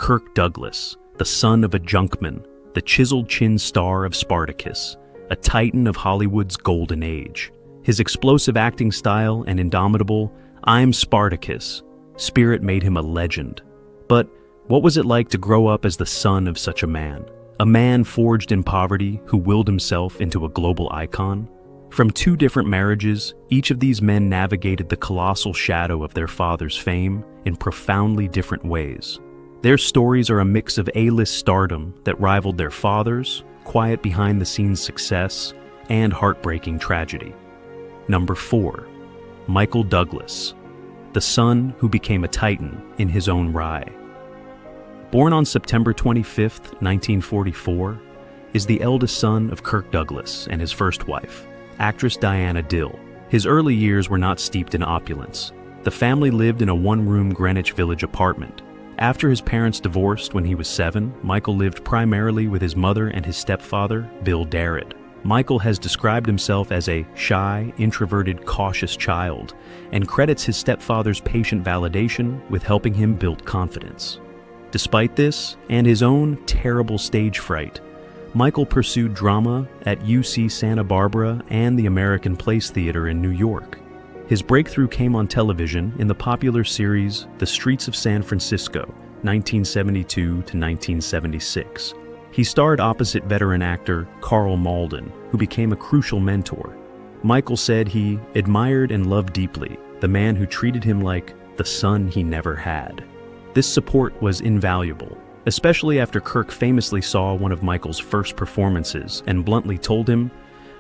Kirk Douglas, the son of a junkman, the chiseled chin star of Spartacus, a titan of Hollywood's golden age. His explosive acting style and indomitable "I'm Spartacus" spirit made him a legend. But what was it like to grow up as the son of such a man? A man forged in poverty who willed himself into a global icon? From two different marriages, each of these men navigated the colossal shadow of their father's fame in profoundly different ways. Their stories are a mix of A-list stardom that rivaled their father's, quiet behind-the-scenes success, and heartbreaking tragedy. Number 4. Michael Douglas, the son who became a titan in his own right. Born on September 25, 1944, is the eldest son of Kirk Douglas and his first wife, actress Diana Dill. His early years were not steeped in opulence. The family lived in a one-room Greenwich Village apartment. After his parents divorced when he was 7, Michael lived primarily with his mother and his stepfather, Bill Darrett. Michael has described himself as a shy, introverted, cautious child, and credits his stepfather's patient validation with helping him build confidence. Despite this, and his own terrible stage fright, Michael pursued drama at UC Santa Barbara and the American Place Theater in New York. His breakthrough came on television in the popular series The Streets of San Francisco, 1972 to 1976. He starred opposite veteran actor Karl Malden, who became a crucial mentor. Michael said he admired and loved deeply the man who treated him like the son he never had. This support was invaluable, especially after Kirk famously saw one of Michael's first performances and bluntly told him,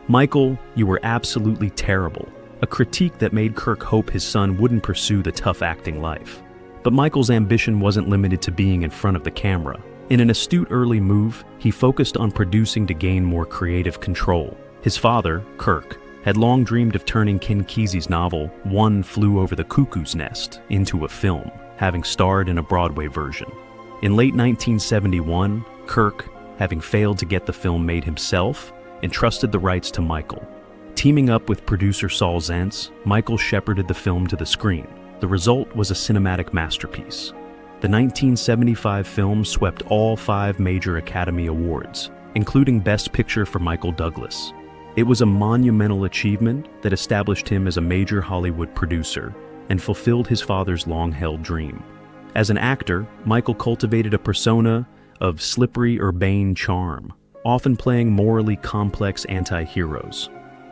"Michael, you were absolutely terrible," a critique that made Kirk hope his son wouldn't pursue the tough acting life. But Michael's ambition wasn't limited to being in front of the camera. In an astute early move, he focused on producing to gain more creative control. His father, Kirk, had long dreamed of turning Ken Kesey's novel One Flew Over the Cuckoo's Nest into a film, having starred in a Broadway version. In late 1971, Kirk, having failed to get the film made himself, entrusted the rights to Michael. Teaming up with producer Saul Zaentz, Michael shepherded the film to the screen. The result was a cinematic masterpiece. The 1975 film swept all 5 major Academy Awards, including Best Picture for Michael Douglas. It was a monumental achievement that established him as a major Hollywood producer and fulfilled his father's long-held dream. As an actor, Michael cultivated a persona of slippery, urbane charm, often playing morally complex anti-heroes,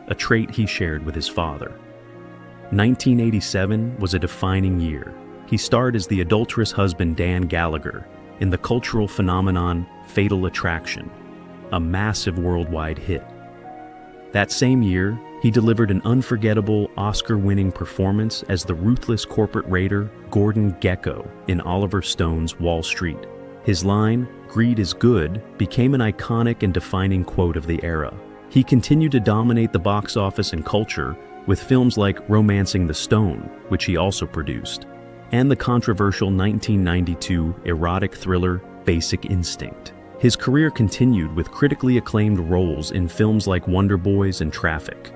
a trait he shared with his father. 1987 was a defining year. He starred as the adulterous husband Dan Gallagher in the cultural phenomenon Fatal Attraction, a massive worldwide hit. That same year, he delivered an unforgettable Oscar-winning performance as the ruthless corporate raider Gordon Gekko in Oliver Stone's Wall Street. His line, "Greed is good," became an iconic and defining quote of the era. He continued to dominate the box office and culture with films like Romancing the Stone, which he also produced, and the controversial 1992 erotic thriller Basic Instinct. His career continued with critically acclaimed roles in films like Wonder Boys and Traffic.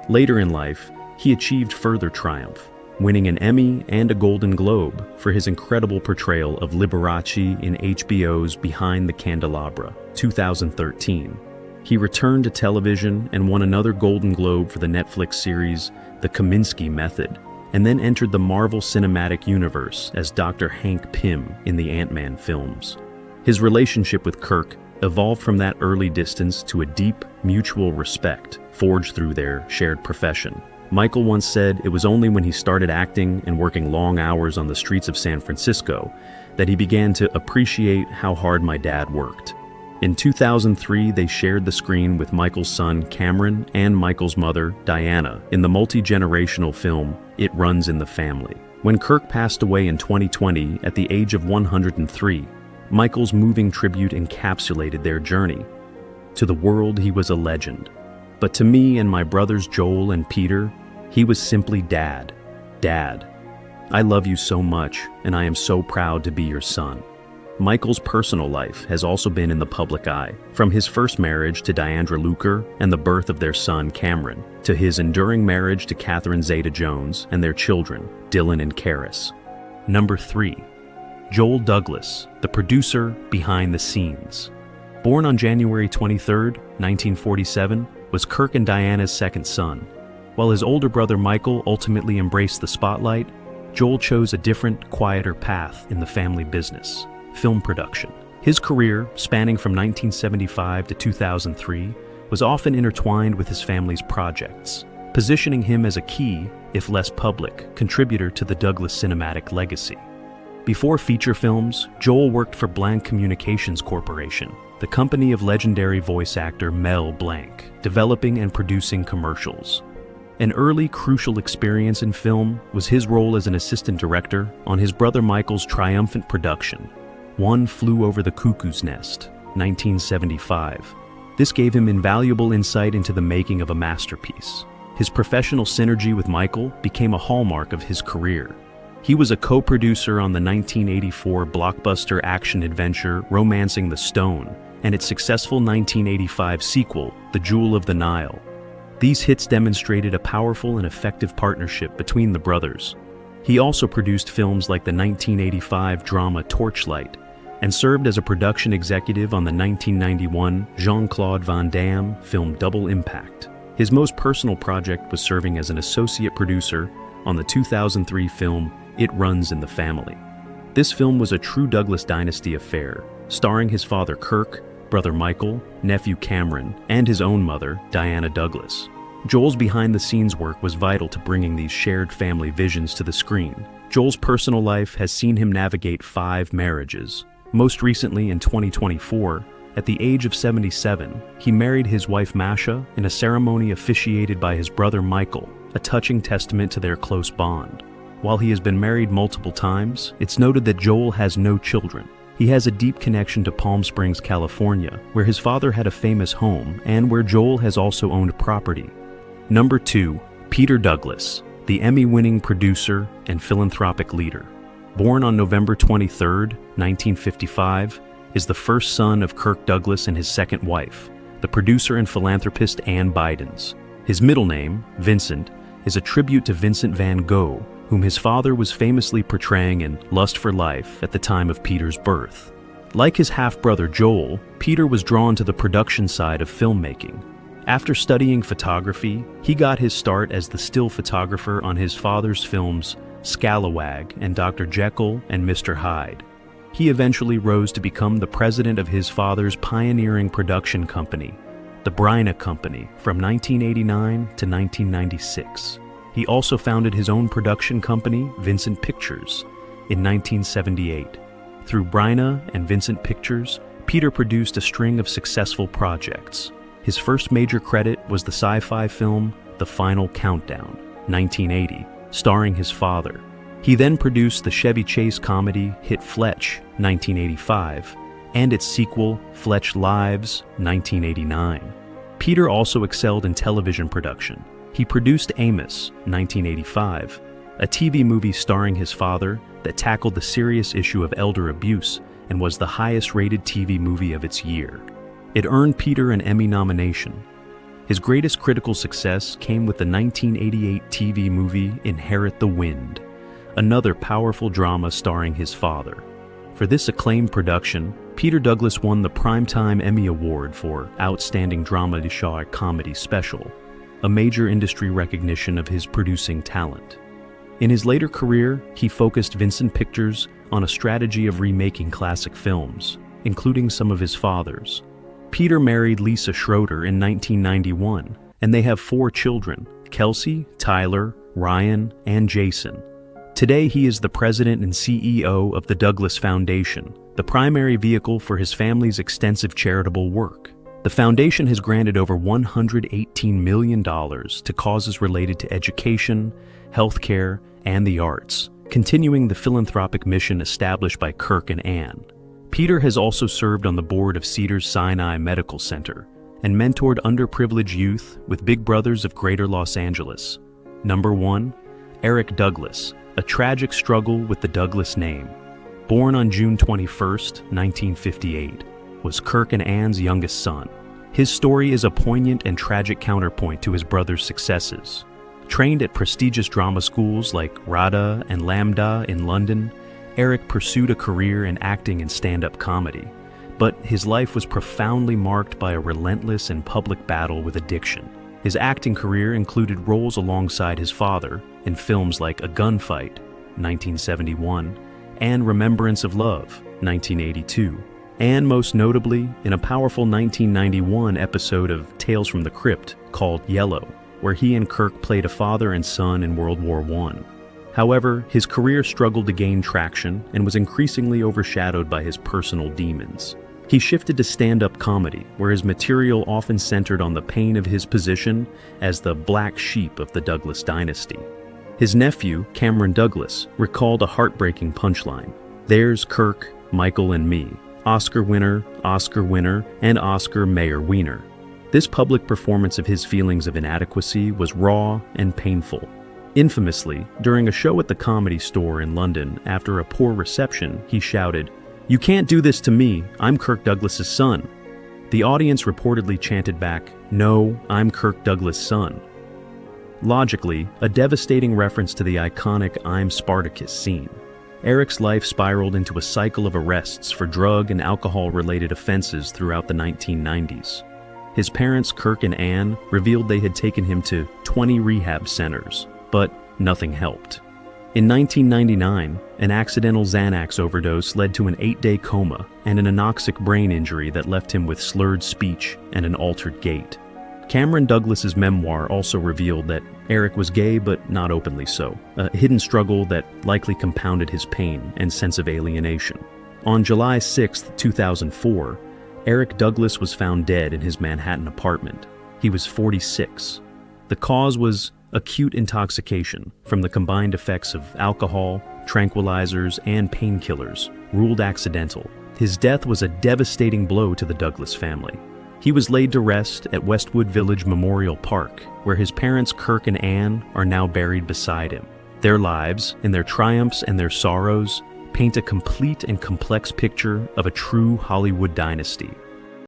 Later in life, he achieved further triumph, winning an Emmy and a Golden Globe for his incredible portrayal of Liberace in HBO's Behind the Candelabra, 2013. He returned to television and won another Golden Globe for the Netflix series The Kaminsky Method, and then entered the Marvel Cinematic Universe as Dr. Hank Pym in the Ant-Man films. His relationship with Kirk evolved from that early distance to a deep, mutual respect forged through their shared profession. Michael once said it was only when he started acting and working long hours on the streets of San Francisco that he began to appreciate how hard my dad worked. In 2003, they shared the screen with Michael's son Cameron and Michael's mother Diana in the multi-generational film It Runs in the Family. When Kirk passed away in 2020 at the age of 103, Michael's moving tribute encapsulated their journey. To the world, he was a legend. But to me and my brothers Joel and Peter, he was simply Dad. Dad, I love you so much, and I am so proud to be your son. Michael's personal life has also been in the public eye, from his first marriage to Diandra Luker and the birth of their son Cameron, to his enduring marriage to Catherine Zeta-Jones and their children, Dylan and Karis. Number 3. Joel Douglas, the producer behind the scenes. Born on January 23, 1947, was Kirk and Diana's second son. While his older brother Michael ultimately embraced the spotlight, Joel chose a different, quieter path in the family business: film production. His career, spanning from 1975 to 2003, was often intertwined with his family's projects, positioning him as a key, if less public, contributor to the Douglas cinematic legacy. Before feature films, Joel worked for Blank Communications Corporation, the company of legendary voice actor Mel Blanc, developing and producing commercials. An early, crucial experience in film was his role as an assistant director on his brother Michael's triumphant production, One Flew Over the Cuckoo's Nest, 1975. This gave him invaluable insight into the making of a masterpiece. His professional synergy with Michael became a hallmark of his career. He was a co-producer on the 1984 blockbuster action-adventure Romancing the Stone and its successful 1985 sequel, The Jewel of the Nile. These hits demonstrated a powerful and effective partnership between the brothers. He also produced films like the 1985 drama Torchlight and served as a production executive on the 1991 Jean-Claude Van Damme film Double Impact. His most personal project was serving as an associate producer on the 2003 film It Runs in the Family. This film was a true Douglas Dynasty affair, starring his father Kirk, brother Michael, nephew Cameron, and his own mother, Diana Douglas. Joel's behind-the-scenes work was vital to bringing these shared family visions to the screen. Joel's personal life has seen him navigate 5 marriages. Most recently, in 2024, at the age of 77, he married his wife Masha in a ceremony officiated by his brother Michael, a touching testament to their close bond. While he has been married multiple times, it's noted that Joel has no children. He has a deep connection to Palm Springs, California, where his father had a famous home and where Joel has also owned property. Number 2, Peter Douglas, the Emmy-winning producer and philanthropic leader. Born on November 23, 1955, is the first son of Kirk Douglas and his second wife, the producer and philanthropist Ann Bidens. His middle name, Vincent, is a tribute to Vincent van Gogh, whom his father was famously portraying in Lust for Life at the time of Peter's birth. Like his half-brother Joel, Peter was drawn to the production side of filmmaking. After studying photography, he got his start as the still photographer on his father's films Scalawag and Dr. Jekyll and Mr. Hyde. He eventually rose to become the president of his father's pioneering production company, the Bryna Company, from 1989 to 1996. He also founded his own production company, Vincent Pictures, in 1978. Through Bryna and Vincent Pictures, Peter produced a string of successful projects. His first major credit was the sci-fi film The Final Countdown, 1980, starring his father. He then produced the Chevy Chase comedy hit Fletch, 1985, and its sequel, Fletch Lives, 1989. Peter also excelled in television production. He produced Amos, 1985, a TV movie starring his father that tackled the serious issue of elder abuse and was the highest-rated TV movie of its year. It earned Peter an Emmy nomination. His greatest critical success came with the 1988 TV movie Inherit the Wind, another powerful drama starring his father. For this acclaimed production, Peter Douglas won the Primetime Emmy Award for Outstanding Drama de Genre Comedy Special, a major industry recognition of his producing talent. In his later career, he focused Vincent Pictures on a strategy of remaking classic films, including some of his father's. Peter married Lisa Schroeder in 1991, and they have 4 children, Kelsey, Tyler, Ryan, and Jason. Today, he is the president and CEO of the Douglas Foundation, the primary vehicle for his family's extensive charitable work. The foundation has granted over $118 million to causes related to education, healthcare, and the arts, continuing the philanthropic mission established by Kirk and Ann. Peter has also served on the board of Cedars-Sinai Medical Center and mentored underprivileged youth with Big Brothers of Greater Los Angeles. Number 1, Eric Douglas, a tragic struggle with the Douglas name. Born on June 21, 1958, was Kirk and Ann's youngest son. His story is a poignant and tragic counterpoint to his brother's successes. Trained at prestigious drama schools like RADA and Lambda in London, Eric pursued a career in acting and stand-up comedy, but his life was profoundly marked by a relentless and public battle with addiction. His acting career included roles alongside his father in films like A Gunfight, 1971, and Remembrance of Love, 1982, and most notably in a powerful 1991 episode of Tales from the Crypt called Yellow, where he and Kirk played a father and son in World War I. However, his career struggled to gain traction and was increasingly overshadowed by his personal demons. He shifted to stand-up comedy, where his material often centered on the pain of his position as the black sheep of the Douglas dynasty. His nephew, Cameron Douglas, recalled a heartbreaking punchline: "There's Kirk, Michael, and me, Oscar winner, and Oscar Mayer Wiener." This public performance of his feelings of inadequacy was raw and painful. Infamously, during a show at the Comedy Store in London, after a poor reception, he shouted, "You can't do this to me, I'm Kirk Douglas's son." The audience reportedly chanted back, "No, I'm Kirk Douglas' son." Logically, a devastating reference to the iconic I'm Spartacus scene. Eric's life spiraled into a cycle of arrests for drug and alcohol-related offenses throughout the 1990s. His parents, Kirk and Ann, revealed they had taken him to 20 rehab centers, but nothing helped. In 1999, an accidental Xanax overdose led to an 8-day coma and an anoxic brain injury that left him with slurred speech and an altered gait. Cameron Douglas's memoir also revealed that Eric was gay but not openly so, a hidden struggle that likely compounded his pain and sense of alienation. On July 6, 2004, Eric Douglas was found dead in his Manhattan apartment. He was 46. The cause was acute intoxication from the combined effects of alcohol, tranquilizers, and painkillers, ruled accidental. His death was a devastating blow to the Douglas family. He was laid to rest at Westwood Village Memorial Park, where his parents Kirk and Ann are now buried beside him. Their lives, in their triumphs and their sorrows, paint a complete and complex picture of a true Hollywood dynasty.